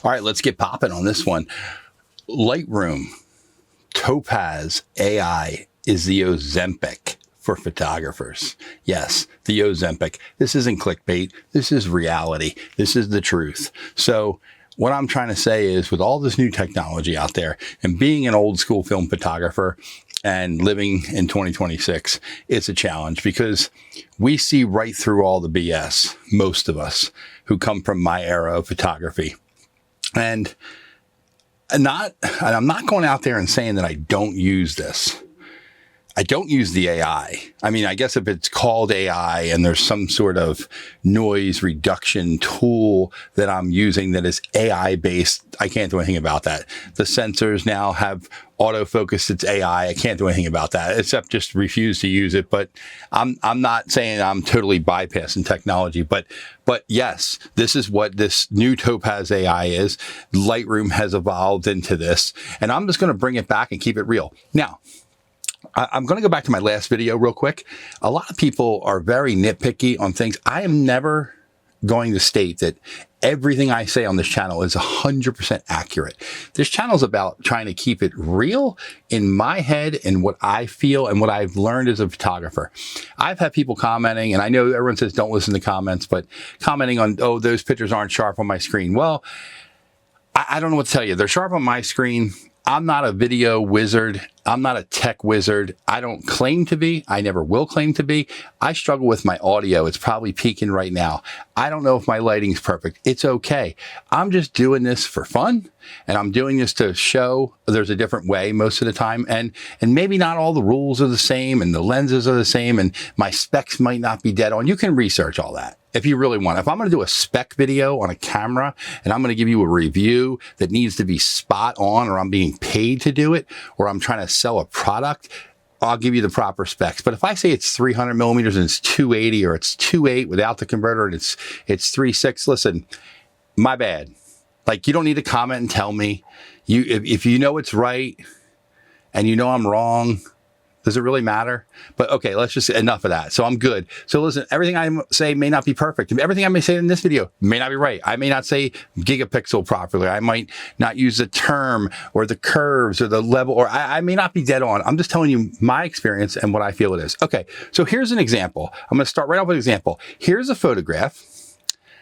All right, let's get popping on this one. Lightroom, Topaz AI is the Ozempic for photographers. Yes, the Ozempic. This isn't clickbait. This is reality. This is the truth. So what I'm trying to say is, with all this new technology out there and being an old school film photographer and living in 2026, it's a challenge because we see right through all the BS, most of us who come from my era of photography. And I'm not going out there and saying that I don't use this. I don't use the AI. I mean, I guess if it's called AI and there's some sort of noise reduction tool that I'm using that is AI based, I can't do anything about that. The sensors now have autofocus. It's AI. I can't do anything about that except just refuse to use it. But I'm not saying I'm totally bypassing technology, but yes, this is what this new Topaz AI is. Lightroom has evolved into this, and I'm just going to bring it back and keep it real. Now, I'm going to go back to my last video real quick. A lot of people are very nitpicky on things. I am never going to state that everything I say on this channel is 100% accurate. This channel is about trying to keep it real in my head and what I feel and what I've learned as a photographer. I've had people commenting, and I know everyone says don't listen to comments, but commenting on, oh, those pictures aren't sharp on my screen. Well, I don't know what to tell you. They're sharp on my screen. I'm not a video wizard. I'm not a tech wizard. I don't claim to be. I never will claim to be. I struggle with my audio. It's probably peaking right now. I don't know if my lighting's perfect. It's okay. I'm just doing this for fun, and I'm doing this to show there's a different way most of the time. And maybe not all the rules are the same and the lenses are the same and my specs might not be dead on. You can research all that if you really want. If I'm going to do a spec video on a camera and I'm going to give you a review that needs to be spot on, or I'm being paid to do it, or I'm trying to sell a product, I'll give you the proper specs. But if I say it's 300 millimeters and it's 280, or it's 2.8 without the converter and it's 3.6, listen, my bad. Like, you don't need to comment and tell me. If you know it's right and you know I'm wrong, does it really matter? But okay, let's just enough of that. So I'm good. So listen, everything I say may not be perfect. Everything I may say in this video may not be right. I may not say gigapixel properly. I might not use the term or the curves or the level, or I may not be dead on. I'm just telling you my experience and what I feel it is. Okay, so here's an example. I'm going to start right off with an example. Here's a photograph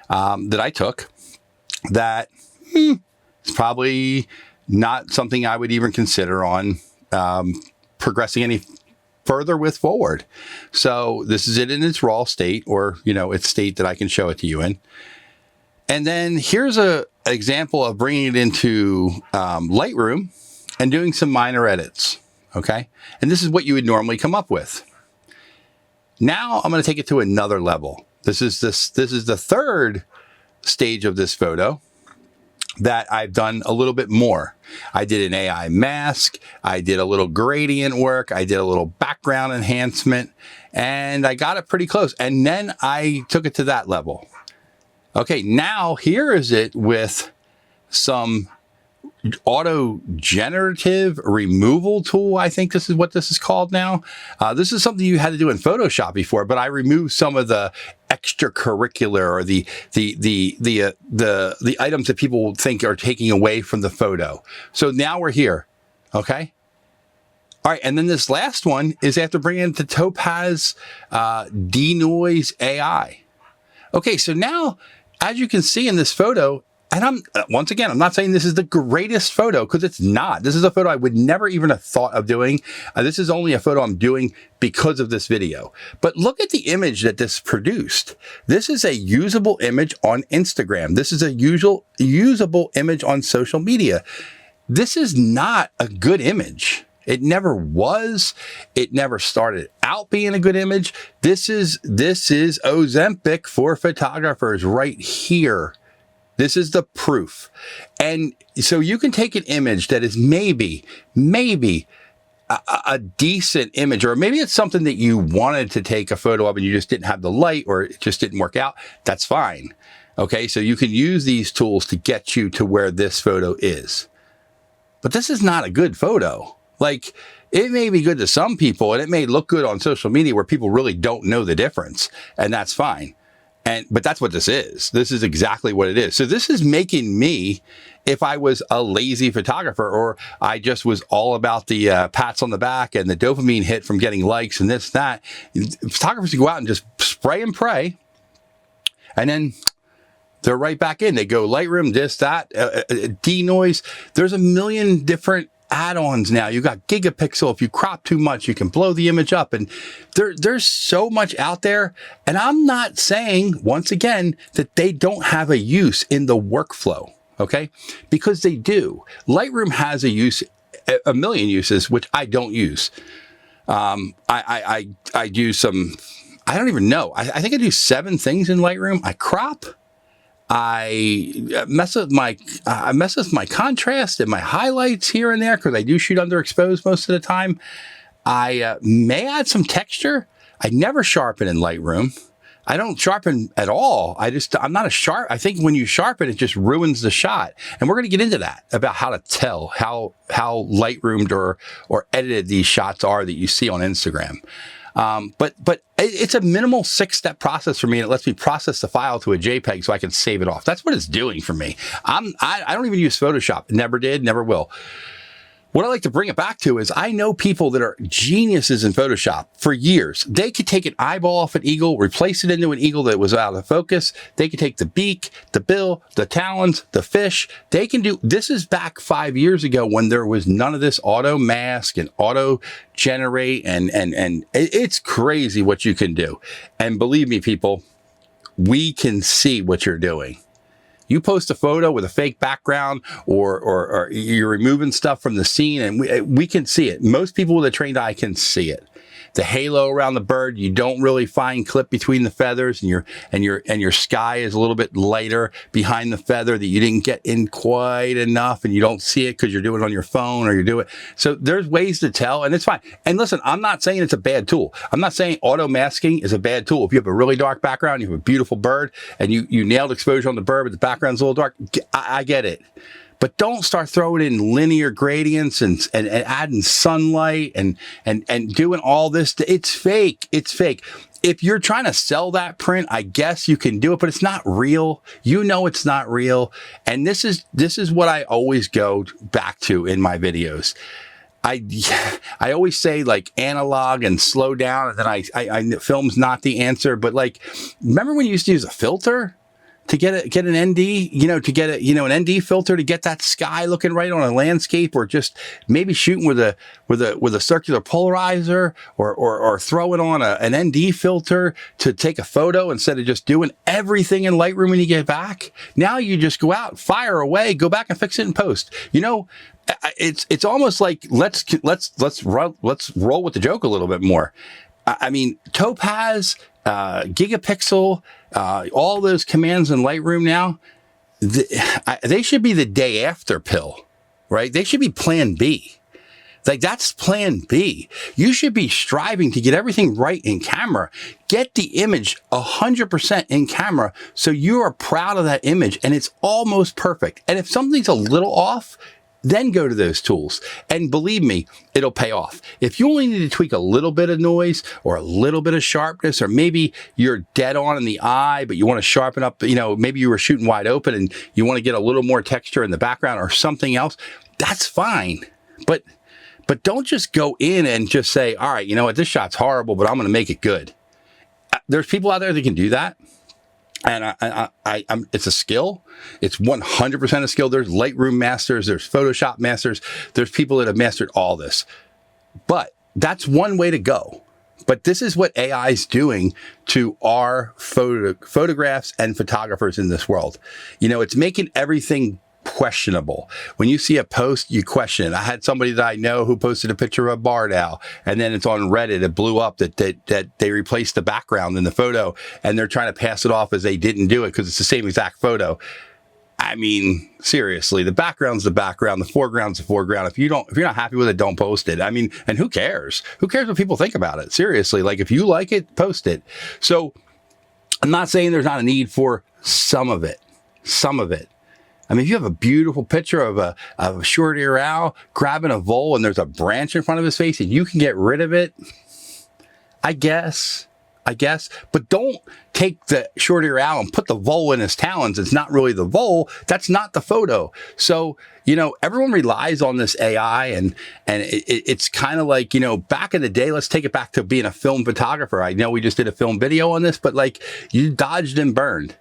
that I took that is probably not something I would even consider on progressing any further with forward. So this is it in its raw state, or, its state that I can show it to you in. And then here's an example of bringing it into Lightroom and doing some minor edits. Okay. And this is what you would normally come up with. Now I'm going to take it to another level. This is the third stage of this photo that I've done a little bit more. I did an AI mask. I did a little gradient work. I did a little background enhancement, and I got it pretty close. And then I took it to that level. Okay, now here is it with some auto generative removal tool. I think this is what this is called now. This is something you had to do in Photoshop before, but I removed some of the extracurricular, or the items that people think are taking away from the photo. So now we're here. Okay. All right. And then this last one is after bringing it to Topaz Denoise AI. Okay. So now, as you can see in this photo, and once again, I'm not saying this is the greatest photo, because it's not. This is a photo I would never even have thought of doing. This is only a photo I'm doing because of this video. But look at the image that this produced. This is a usable image on Instagram. This is a usable image on social media. This is not a good image. It never was. It never started out being a good image. This is Ozempic for photographers right here. This is the proof. And so you can take an image that is maybe a decent image, or maybe it's something that you wanted to take a photo of and you just didn't have the light, or it just didn't work out. That's fine. Okay, so you can use these tools to get you to where this photo is. But this is not a good photo. Like, it may be good to some people, and it may look good on social media where people really don't know the difference, and that's fine. But that's what this is. This is exactly what it is. So this is making me, if I was a lazy photographer or I just was all about the pats on the back and the dopamine hit from getting likes and this, that, photographers can go out and just spray and pray. And then they're right back in. They go Lightroom, this, that, denoise. There's a million different add-ons now. You got gigapixel. If you crop too much, you can blow the image up. And there's so much out there. And I'm not saying, once again, that they don't have a use in the workflow, okay? Because they do. Lightroom has a use, a million uses, which I don't use. I do some, I don't even know. I think I do 7 things in Lightroom. I crop. I mess with my contrast and my highlights here and there because I do shoot underexposed most of the time. I may add some texture. I never sharpen in Lightroom. I don't sharpen at all. I'm not a sharp. I think when you sharpen, it just ruins the shot. And we're going to get into that about how to tell how Lightroomed or edited these shots are that you see on Instagram. But it's a minimal 6-step process for me, and it lets me process the file to a JPEG so I can save it off. That's what it's doing for me. I don't even use Photoshop. Never did, never will. What I like to bring it back to is I know people that are geniuses in Photoshop for years. They could take an eyeball off an eagle, replace it into an eagle that was out of focus. They could take the beak, the bill, the talons, the fish. They can do, this is back 5 years ago when there was none of this auto mask and auto generate and it's crazy what you can do. And believe me, people, we can see what you're doing. You post a photo with a fake background or you're removing stuff from the scene and we can see it. Most people with a trained eye can see it. The halo around the bird, you don't really find clip between the feathers and your sky is a little bit lighter behind the feather that you didn't get in quite enough and you don't see it because you're doing it on your phone or you do it. So there's ways to tell and it's fine. And listen, I'm not saying it's a bad tool. I'm not saying auto masking is a bad tool. If you have a really dark background, you have a beautiful bird and you nailed exposure on the bird, but the background's a little dark, I get it. But don't start throwing in linear gradients and adding sunlight and doing all this. It's fake. It's fake. If you're trying to sell that print, I guess you can do it, but it's not real. You know it's not real. And this is what I always go back to in my videos. I always say like analog and slow down, and then I film's not the answer. But like, remember when you used to use a filter? To get an ND, an ND filter to get that sky looking right on a landscape, or just maybe shooting with a circular polarizer, or throwing on an ND filter to take a photo instead of just doing everything in Lightroom when you get back. Now you just go out, fire away, go back and fix it in post. It's almost like let's roll with the joke a little bit more. I mean, Topaz, Gigapixel, all those commands in Lightroom now, they should be the day after pill, right? They should be plan B. Like that's plan B. You should be striving to get everything right in camera. Get the image 100% in camera so you are proud of that image and it's almost perfect. And if something's a little off, then go to those tools. And believe me, it'll pay off. If you only need to tweak a little bit of noise or a little bit of sharpness, or maybe you're dead on in the eye, but you want to sharpen up, maybe you were shooting wide open and you want to get a little more texture in the background or something else, that's fine. But don't just go in and just say, all right, you know what, this shot's horrible, but I'm going to make it good. There's people out there that can do that. And it's a skill. It's 100% a skill. There's Lightroom masters. There's Photoshop masters. There's people that have mastered all this. But that's one way to go. But this is what AI is doing to our photographs and photographers in this world. It's making everything questionable. When you see a post, you question it. I had somebody that I know who posted a picture of a barred owl, and then it's on Reddit. It blew up that they replaced the background in the photo, and they're trying to pass it off as they didn't do it because it's the same exact photo. I mean, seriously, the background's the background, the foreground's the foreground. If you're not happy with it, don't post it. I mean, and who cares? Who cares what people think about it? Seriously, like if you like it, post it. So I'm not saying there's not a need for some of it. I mean, if you have a beautiful picture of a short-ear owl grabbing a vole and there's a branch in front of his face and you can get rid of it, I guess. I guess, but don't take the short ear owl and put the vole in his talons. It's not really the vole. That's not the photo. So, everyone relies on this AI and it's kind of like, back in the day, let's take it back to being a film photographer. I know we just did a film video on this, but like you dodged and burned.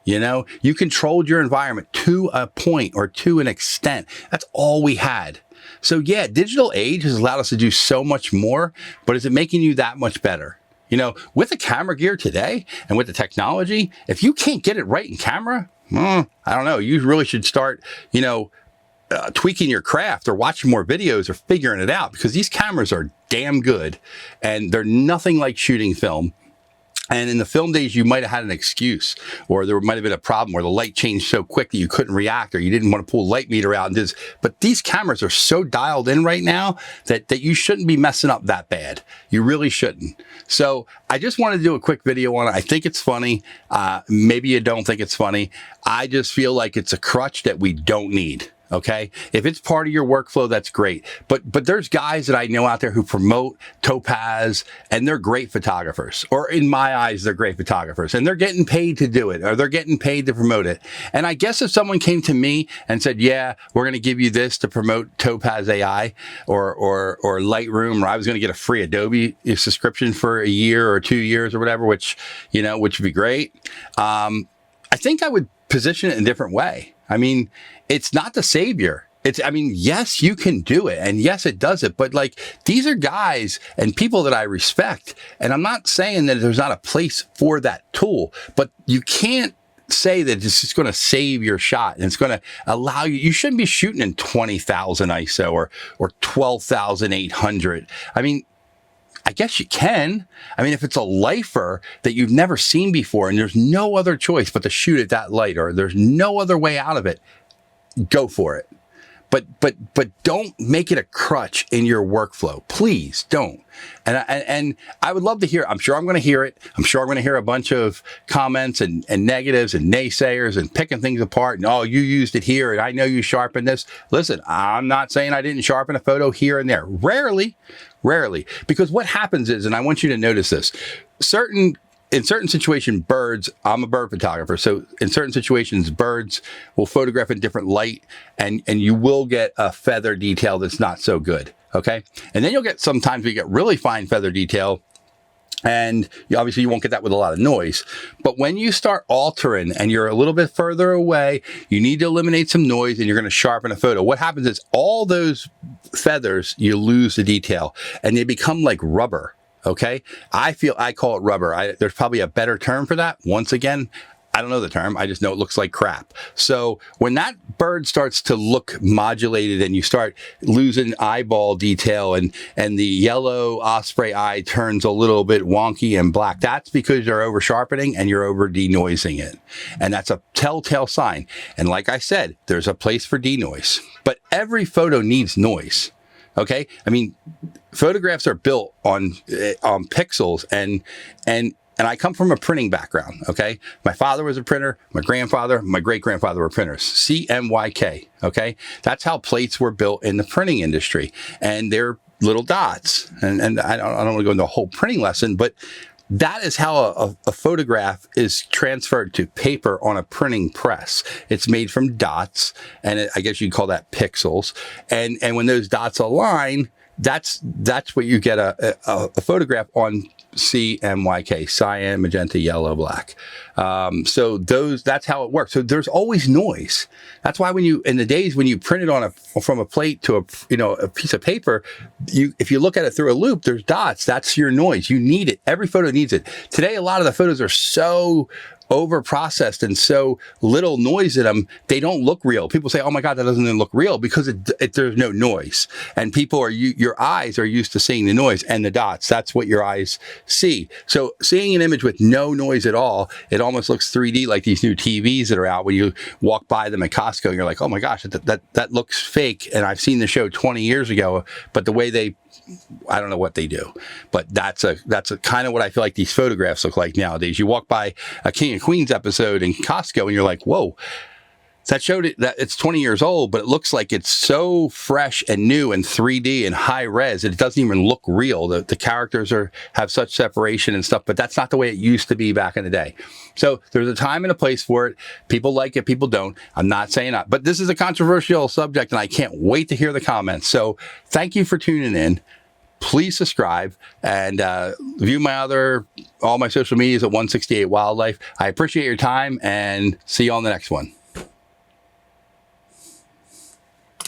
You controlled your environment to a point or to an extent. That's all we had. So yeah, digital age has allowed us to do so much more, but is it making you that much better? With the camera gear today and with the technology, if you can't get it right in camera, I don't know. You really should start, tweaking your craft or watching more videos or figuring it out, because these cameras are damn good and they're nothing like shooting film. And in the film days, you might have had an excuse, or there might have been a problem where the light changed so quick that you couldn't react, or you didn't want to pull a light meter out. But these cameras are so dialed in right now that you shouldn't be messing up that bad. You really shouldn't. So I just want to do a quick video on it. I think it's funny. Maybe you don't think it's funny. I just feel like it's a crutch that we don't need. Okay. If it's part of your workflow, that's great. But there's guys that I know out there who promote Topaz, and they're great photographers, or in my eyes, they're great photographers, and they're getting paid to do it, or they're getting paid to promote it. And I guess if someone came to me and said, yeah, we're going to give you this to promote Topaz AI or Lightroom, or I was going to get a free Adobe subscription for a year or 2 years or whatever, which would be great. I think I would position it in a different way. I mean, it's not the savior. Yes, you can do it. And yes, it does it. But like, these are guys and people that I respect. And I'm not saying that there's not a place for that tool, but you can't say that this is going to save your shot and it's going to allow you shouldn't be shooting in 20,000 ISO or 12,800. I guess you can. If it's a lifer that you've never seen before and there's no other choice but to shoot at that light, or there's no other way out of it, go for it. But don't make it a crutch in your workflow. Please don't. And I would love to hear, I'm sure I'm going to hear it. I'm sure I'm going to hear a bunch of comments and negatives and naysayers and picking things apart. And, oh, you used it here and I know you sharpened this. Listen, I'm not saying I didn't sharpen a photo here and there. Rarely. Because what happens is, and I want you to notice this, in certain situations, birds, I'm a bird photographer. So in certain situations, birds will photograph in different light and you will get a feather detail that's not so good. Okay. And then sometimes you get really fine feather detail, and obviously you won't get that with a lot of noise. But when you start altering and you're a little bit further away, you need to eliminate some noise and you're going to sharpen a photo. What happens is all those feathers, you lose the detail and they become like rubber. Okay. I call it rubber. There's probably a better term for that. Once again, I don't know the term. I just know it looks like crap. So when that bird starts to look modulated and you start losing eyeball detail and the yellow osprey eye turns a little bit wonky and black, that's because you're over sharpening and you're over denoising it. And that's a telltale sign. And like I said, there's a place for denoise, but every photo needs noise. Okay. Photographs are built on pixels and I come from a printing background. Okay. My father was a printer. My grandfather, my great grandfather were printers. CMYK. Okay. That's how plates were built in the printing industry, and they're little dots. And I don't want to go into a whole printing lesson, but that is how a photograph is transferred to paper on a printing press. It's made from dots, and I guess you'd call that pixels. And when those dots align, that's what you get a photograph on CMYK, cyan, magenta, yellow, black. So that's how it works. So there's always noise. That's why in the days when you print it from a plate to a piece of paper, if you look at it through a loop, there's dots. That's your noise. You need it. Every photo needs it. Today, a lot of the photos are so over processed and so little noise in them, they don't look real. People say, oh my God, that doesn't look real, because there's no noise. And your eyes are used to seeing the noise and the dots. That's what your eyes see. So seeing an image with no noise at all, it almost looks 3D, like these new TVs that are out. When you walk by them at Costco, you're like, oh my gosh, that looks fake. And I've seen the show 20 years ago, but the way I don't know what they do, but that's a kind of what I feel like these photographs look like nowadays. You walk by a King of Queens episode in Costco and you're like, whoa, That showed it that it's 20 years old, but it looks like it's so fresh and new and 3D and high res. It doesn't even look real. The characters have such separation and stuff, but that's not the way it used to be back in the day. So there's a time and a place for it. People like it, people don't. I'm not saying that, but this is a controversial subject and I can't wait to hear the comments. So thank you for tuning in. Please subscribe and view all my social medias at 168 Wildlife. I appreciate your time and see you on the next one.